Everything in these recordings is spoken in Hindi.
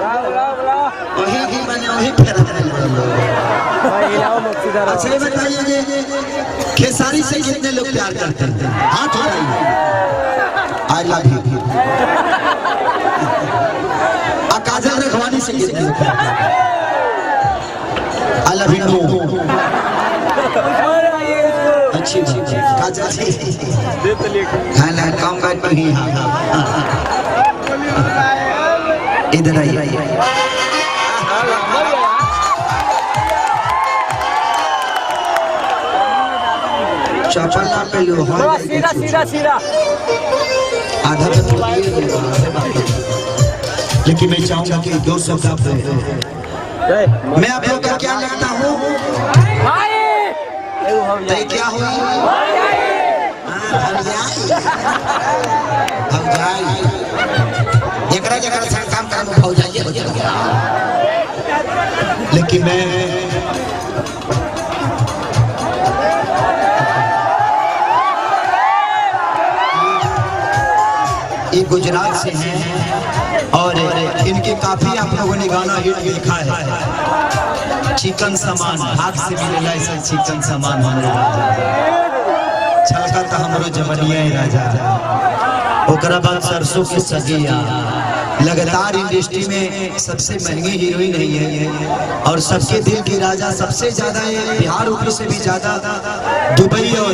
वही ही मैंने वही फेरा अच्छा ये बताइए खेसारी से कितने लोग प्यार करते हैं? हाथ उठाइए। I love you. काजल रखवानी से कितने लोग प्यार करते हैं? I love you. अच्छी काजल जी हाँ ना काम बात नहीं। हाँ इधर आइए। चपला पे लो सीधा आधा लेकिन मैं चाहूंगा कि दो शब्द आप मैं आप लोग का क्या लगता हूँ क्या हुआ काम काम हो जाइए लेकिन मैं ये गुजरात से हैं और इनके काफी आप लोगों ने गाना हिट लिखा है। चिकन सामान हाथ से मिलेला ऐसा चिकन सामान छलका था हमरो जवनिया राजा ओकरा बाद सरसों की सगिया लगातार इंडस्ट्री में सबसे महंगी हीरोइन है और सबके दिल की राजा सबसे ज्यादा बिहार ऊपर से भी ज्यादा दुबई और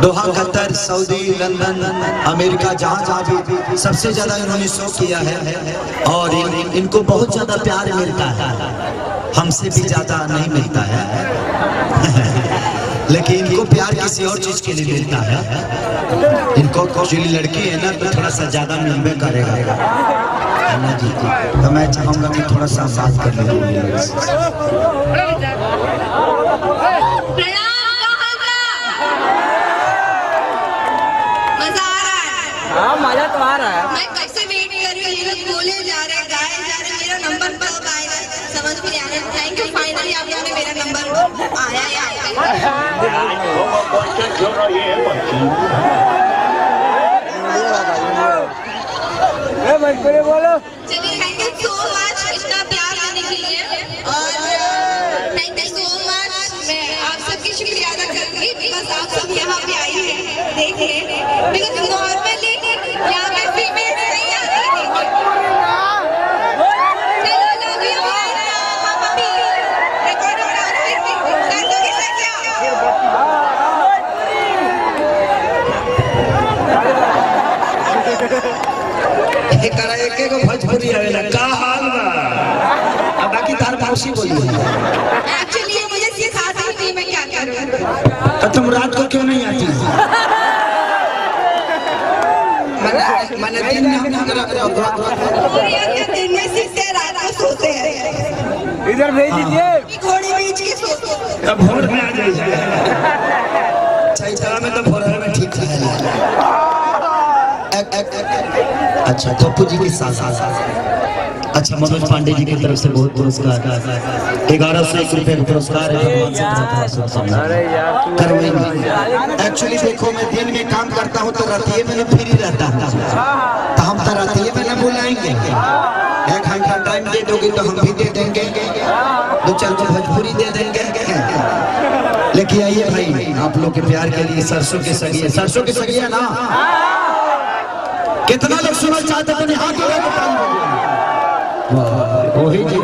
Doha Qatar Saudi London America जहाँ जहाँ भी सबसे ज्यादा इन्होंने शो किया है और इनको बहुत ज्यादा प्यार मिलता है हमसे भी ज्यादा नहीं मिलता है लेकिन इनको प्यार किसी और चीज के लिए मिलता है। इनको एक्चुअली लड़की है ना तो थोड़ा सा ज्यादा मिलने करेगा ना जी। तो मैं चाहूंगा कि थोड़ा सा बात कर लीजिए। मजा तो आ रहा है। मैं कब से वेट कर रही हूँ ये लोग बोले जा रहे गाए जा रहे मेरा नंबर कब आएगा समझ में नहीं आ रहा। थैंक यू फाइनली आप लोगों ने मेरा नंबर आया बोलो चलिए थैंक यू सो मच इतना प्यार देने के लिए और थैंक यू सो मच। मैं आप सबकी शुक्रिया अदा करूंगी बिकॉज आप सब यहाँ पे आई हैं देखने बिकॉज नॉर्मली यहाँ पे फीमेल नहीं आती। चलो लव यू हम अभी रिकॉर्डिंग डांस कर दोगे सर क्या करा एक को भोजपुरी आवेला का हाल बा अब बाकी तार मौसी बोली एक्चुअली मुझे सिखाती थी मैं क्या करूं। तो तुम रात को क्यों नहीं आती? मैंने दिन में दिन में सीखते रात को सोते हैं। इधर भेज दीजिए घोड़ी बीच के सोते हैं। अब भोर में आ जाइए में तो भोर में ठीक है। अच्छा पप्पू जी के साथ अच्छा मनोज पांडे जी की तरफ से बहुत पुरस्कार 1101 रुपए का पुरस्कार है। एक्चुअली देखो मैं दिन में काम करता हूँ तो रातिये में फ्री रहता हूँ तो हम तो रातिये में न बुलाएंगे 1 घंटा टाइम दे दोगे तो हम भी दे देंगे 2-4 को भोजपुरी दे देंगे। लेकिन आइए भाई आप लोग के प्यार के लिए सरसों की सगिया ना कितना लोग सुनना चाहते थे हाथ वही जी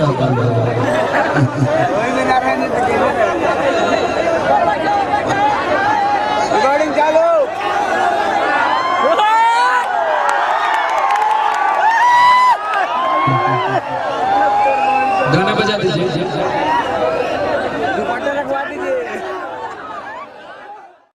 रिकॉर्डिंग चालू गाना बजा दीजिए।